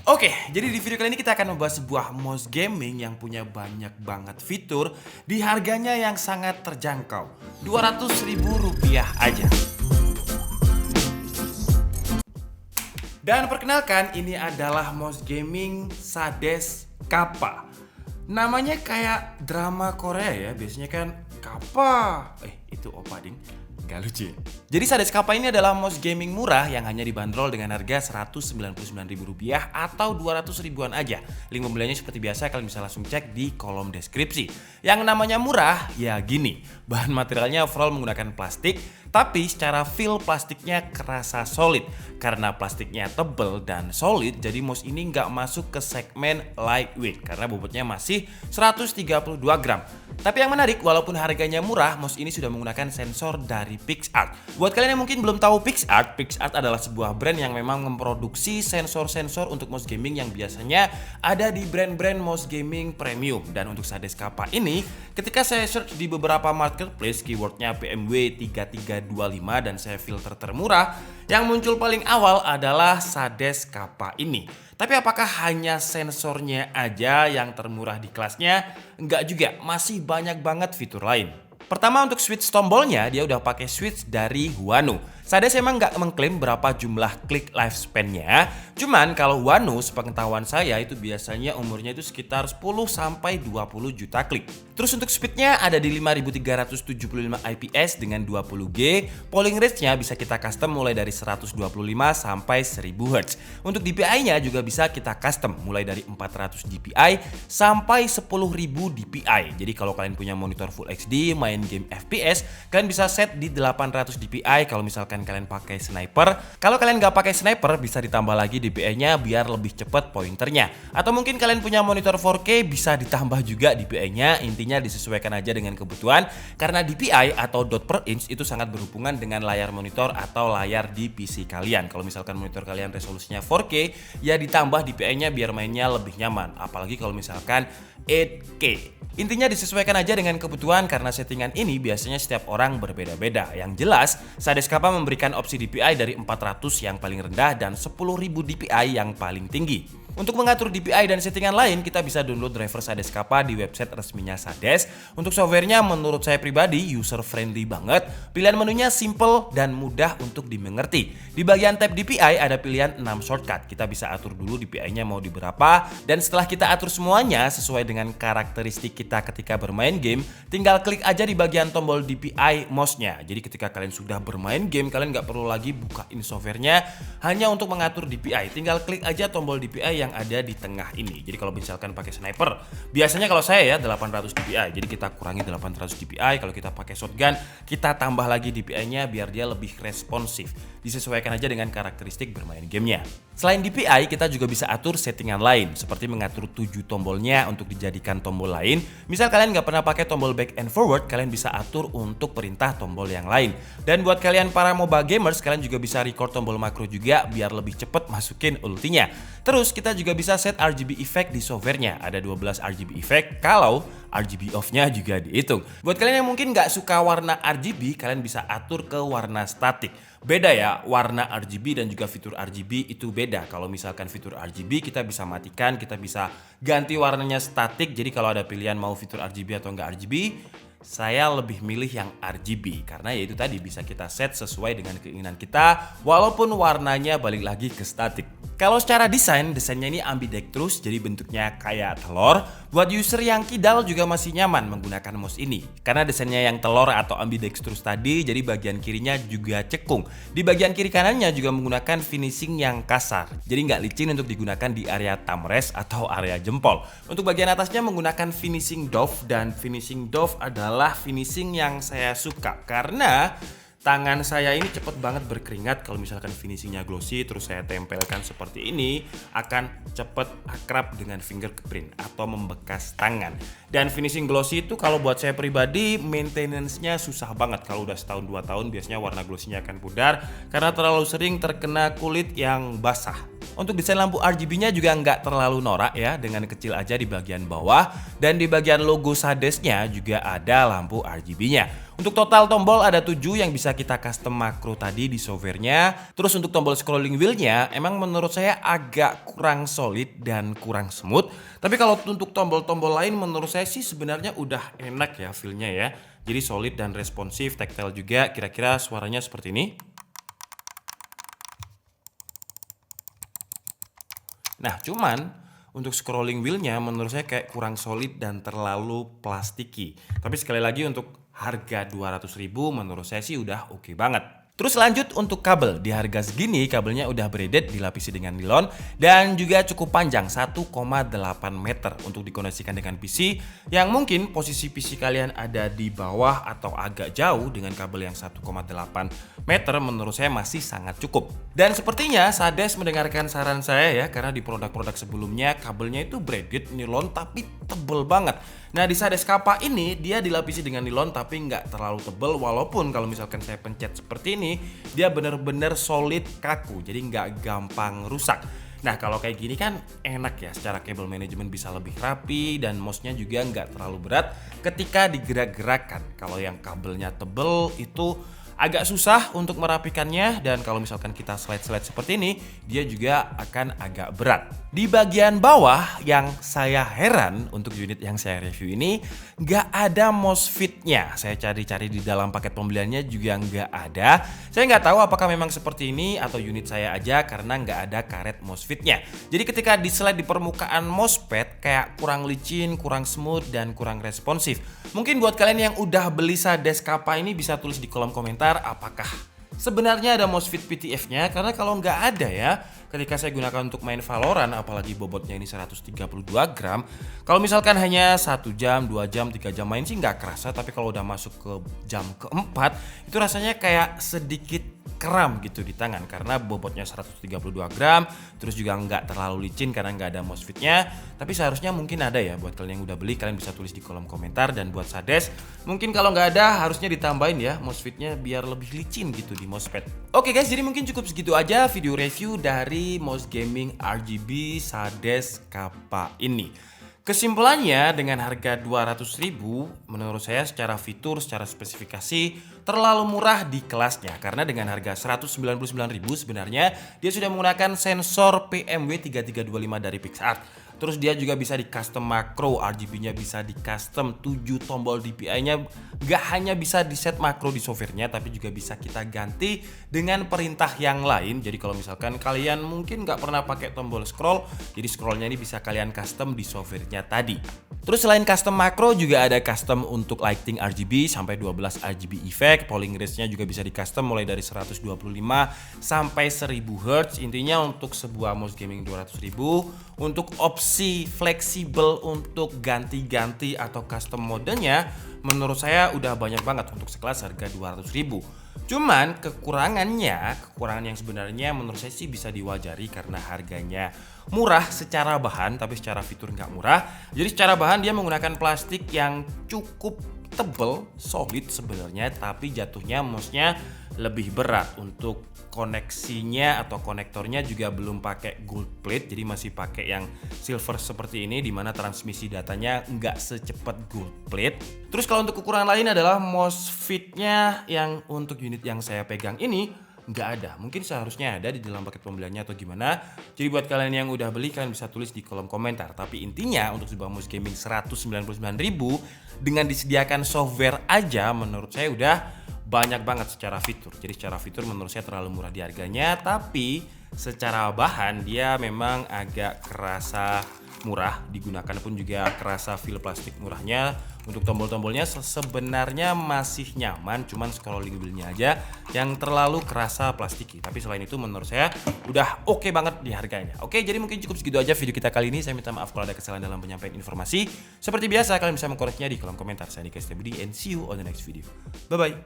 Oke, jadi di video kali ini kita akan membahas sebuah mouse gaming yang punya banyak banget fitur di harganya yang sangat terjangkau, Rp200.000 aja. Dan perkenalkan, ini adalah mouse gaming Sades Kappa. Namanya kayak drama Korea ya, biasanya kan Kappa. Itu opa ding. Gak lucu ya? Jadi Sades Kappa ini adalah mouse gaming murah yang hanya dibanderol dengan harga Rp199.000 atau 200 ribuan aja. Link pembeliannya seperti biasa kalian bisa langsung cek di kolom deskripsi. Yang namanya murah ya gini, bahan materialnya overall menggunakan plastik, tapi secara feel plastiknya kerasa solid. Karena plastiknya tebal dan solid, jadi mouse ini nggak masuk ke segmen lightweight karena bobotnya masih 132 gram. Tapi yang menarik, walaupun harganya murah, mouse ini sudah menggunakan sensor dari PixArt. Buat kalian yang mungkin belum tahu PixArt, PixArt adalah sebuah brand yang memang memproduksi sensor-sensor untuk mouse gaming yang biasanya ada di brand-brand mouse gaming premium. Dan untuk Sades Kappa ini, ketika saya search di beberapa marketplace, keywordnya BMW 3325 dan saya filter termurah, yang muncul paling awal adalah Sades Kappa ini. Tapi apakah hanya sensornya aja yang termurah di kelasnya? Enggak juga, masih banyak banget fitur lain. Pertama, untuk switch tombolnya dia udah pakai switch dari Huanu. Sades emang nggak mengklaim berapa jumlah klik lifespan-nya. Cuman kalau Huanu, sepengetahuan saya itu biasanya umurnya itu sekitar 10 sampai 20 juta klik. Terus untuk speednya ada di 5375 IPS dengan 20G. Polling rate-nya bisa kita custom mulai dari 125 sampai 1000 Hz. Untuk DPI-nya juga bisa kita custom mulai dari 400 dpi sampai 10.000 dpi. Jadi kalau kalian punya monitor Full HD, main game FPS, kalian bisa set di 800 dpi kalau misalkan kalian pakai sniper. Kalau kalian nggak pakai sniper, bisa ditambah lagi DPI-nya biar lebih cepat pointernya. Atau mungkin kalian punya monitor 4K, bisa ditambah juga DPI-nya. Intinya disesuaikan aja dengan kebutuhan, karena DPI atau dot per inch itu sangat berhubungan dengan layar monitor atau layar di PC kalian. Kalau misalkan monitor kalian resolusinya 4K, ya ditambah DPI-nya biar mainnya lebih nyaman. Apalagi kalau misalkan 8K. Intinya disesuaikan aja dengan kebutuhan, karena settingan ini biasanya setiap orang berbeda-beda. Yang jelas, Sades Kappa memberikan opsi DPI dari 400 yang paling rendah dan 10.000 DPI yang paling tinggi. Untuk mengatur DPI dan settingan lain, kita bisa download driver Sades Kappa di website resminya Sades. Untuk softwarenya menurut saya pribadi user friendly banget. Pilihan menunya simple dan mudah untuk dimengerti. Di bagian tab DPI ada pilihan 6 shortcut. Kita bisa atur dulu DPI-nya mau di berapa, dan setelah kita atur semuanya sesuai dengan karakteristik kita ketika bermain game, tinggal klik aja di bagian tombol DPI mouse-nya. Jadi ketika kalian sudah bermain game, kalian nggak perlu lagi bukain softwarenya hanya untuk mengatur DPI. Tinggal klik aja tombol DPI yang ada di tengah ini. Jadi kalau misalkan pakai sniper, biasanya kalau saya ya 800 dpi. Jadi kita kurangi 800 dpi. Kalau kita pakai shotgun, kita tambah lagi dpi-nya biar dia lebih responsif. Disesuaikan aja dengan karakteristik bermain gamenya. Selain DPI, kita juga bisa atur settingan lain, seperti mengatur 7 tombolnya untuk dijadikan tombol lain. Misal kalian nggak pernah pakai tombol back and forward, kalian bisa atur untuk perintah tombol yang lain. Dan buat kalian para MOBA gamers, kalian juga bisa record tombol makro juga biar lebih cepet masukin ultinya. Terus kita juga bisa set RGB effect di softwarenya. Ada 12 RGB effect kalau RGB off-nya juga dihitung. Buat kalian yang mungkin nggak suka warna RGB, kalian bisa atur ke warna statik. Beda ya, warna RGB dan juga fitur RGB itu beda. Kalau misalkan fitur RGB kita bisa matikan, kita bisa ganti warnanya statik. Jadi kalau ada pilihan mau fitur RGB atau enggak RGB, saya lebih milih yang RGB karena ya itu tadi bisa kita set sesuai dengan keinginan kita walaupun warnanya balik lagi ke statik. Kalau secara desainnya ini ambidextrous, jadi bentuknya kayak telur. Buat user yang kidal juga masih nyaman menggunakan mouse ini karena desainnya yang telur atau ambidextrous tadi, jadi bagian kirinya juga cekung. Di bagian kiri kanannya juga menggunakan finishing yang kasar, jadi nggak licin untuk digunakan di area thumb rest atau area jempol. Untuk bagian atasnya menggunakan finishing doff, dan finishing doff adalah finishing yang saya suka karena tangan saya ini cepet banget berkeringat. Kalau misalkan finishingnya glossy terus saya tempelkan seperti ini, akan cepet akrab dengan fingerprint atau membekas tangan. Dan finishing glossy itu kalau buat saya pribadi maintenance-nya susah banget. Kalau udah setahun 2 tahun biasanya warna glossy-nya akan pudar karena terlalu sering terkena kulit yang basah. Untuk desain lampu RGB-nya juga nggak terlalu norak ya, dengan kecil aja di bagian bawah, dan di bagian logo Sadesnya juga ada lampu RGB-nya. Untuk total tombol ada 7 yang bisa kita custom makro tadi di softwarenya. Terus untuk tombol scrolling wheel-nya emang menurut saya agak kurang solid dan kurang smooth. Tapi kalau untuk tombol-tombol lain menurut saya sih sebenarnya udah enak ya feel-nya ya. Jadi solid dan responsif, tactile juga, kira-kira suaranya seperti ini. Nah cuman untuk scrolling wheel-nya menurut saya kayak kurang solid dan terlalu plastiki. Tapi sekali lagi untuk harga 200.000 menurut saya sih udah oke banget. Terus lanjut untuk kabel. Di harga segini kabelnya udah braided, dilapisi dengan nilon dan juga cukup panjang 1,8 meter untuk dikoneksikan dengan PC yang mungkin posisi PC kalian ada di bawah atau agak jauh. Dengan kabel yang 1,8 meter menurut saya masih sangat cukup. Dan sepertinya Sades mendengarkan saran saya ya, karena di produk-produk sebelumnya kabelnya itu braided nilon tapi tebel banget. Nah di Sades Kappa ini dia dilapisi dengan nilon tapi nggak terlalu tebel, walaupun kalau misalkan saya pencet seperti ini dia bener-bener solid kaku, jadi nggak gampang rusak. Nah kalau kayak gini kan enak ya, secara cable management bisa lebih rapi dan mouse-nya juga nggak terlalu berat ketika digerak-gerakkan. Kalau yang kabelnya tebel itu agak susah untuk merapikannya, dan kalau misalkan kita slide-slide seperti ini dia juga akan agak berat. Di bagian bawah yang saya heran untuk unit yang saya review ini nggak ada MOSFET-nya. Saya cari-cari di dalam paket pembeliannya juga nggak ada. Saya nggak tahu apakah memang seperti ini atau unit saya aja karena nggak ada karet MOSFET-nya. Jadi ketika di slide di permukaan MOSFET kayak kurang licin, kurang smooth, dan kurang responsif. Mungkin buat kalian yang udah beli Sades Kappa ini bisa tulis di kolom komentar apakah sebenarnya ada MOSFET PTF-nya, karena kalau nggak ada ya, ketika saya gunakan untuk main Valorant, apalagi bobotnya ini 132 gram, kalau misalkan hanya 1 jam, 2 jam, 3 jam main sih nggak kerasa, tapi kalau udah masuk ke jam keempat, itu rasanya kayak sedikit kram gitu di tangan, karena bobotnya 132 gram, terus juga nggak terlalu licin karena nggak ada MOSFET-nya. Tapi seharusnya mungkin ada ya, buat kalian yang udah beli, kalian bisa tulis di kolom komentar. Dan buat Sades, mungkin kalau nggak ada harusnya ditambahin ya MOSFET-nya biar lebih licin gitu di MOSFET. Oke guys, jadi mungkin cukup segitu aja video review dari mouse gaming RGB Sades Kappa ini. Kesimpulannya, dengan harga 200.000 menurut saya secara fitur, secara spesifikasi terlalu murah di kelasnya. Karena dengan harga 199.000 sebenarnya dia sudah menggunakan sensor PMW3325 dari PixArt. Terus dia juga bisa di custom makro, RGB-nya bisa di custom, 7 tombol DPI-nya gak hanya bisa di set makro di softwarenya, tapi juga bisa kita ganti dengan perintah yang lain. Jadi kalau misalkan kalian mungkin gak pernah pakai tombol scroll, jadi scrollnya ini bisa kalian custom di softwarenya tadi. Terus selain custom makro juga ada custom untuk lighting RGB sampai 12 RGB effect, polling range-nya juga bisa di custom mulai dari 125 sampai 1000 Hz. Intinya untuk sebuah mouse gaming 200.000, untuk opsi fleksibel untuk ganti-ganti atau custom modenya menurut saya udah banyak banget untuk sekelas harga 200.000. Cuman kekurangan yang sebenarnya menurut saya sih bisa diwajari karena harganya murah secara bahan tapi secara fitur nggak murah. Jadi secara bahan dia menggunakan plastik yang cukup tebel, solid sebenarnya, tapi jatuhnya mouse-nya lebih berat. Untuk koneksinya atau konektornya juga belum pakai gold plate, jadi masih pakai yang silver seperti ini, dimana transmisi datanya nggak secepat gold plate. Terus kalau untuk kekurangan lain adalah MOSFET-nya yang untuk unit yang saya pegang ini nggak ada. Mungkin seharusnya ada di dalam paket pembeliannya atau gimana. Jadi buat kalian yang udah beli, kalian bisa tulis di kolom komentar. Tapi intinya untuk sebuah mouse gaming 199.000 dengan disediakan software aja menurut saya udah banyak banget secara fitur. Jadi secara fitur menurut saya terlalu murah di harganya, tapi secara bahan dia memang agak kerasa murah, digunakan pun juga kerasa feel plastik murahnya. Untuk tombol-tombolnya sebenarnya masih nyaman, cuman scrolling wheel-nya aja yang terlalu kerasa plastiki. Tapi selain itu menurut saya udah oke banget di harganya. Oke, jadi mungkin cukup segitu aja video kita kali ini. Saya minta maaf kalau ada kesalahan dalam penyampaian informasi. Seperti biasa kalian bisa mengkoreksinya di kolom komentar. Saya Nika Stebudi and see you on the next video. Bye bye.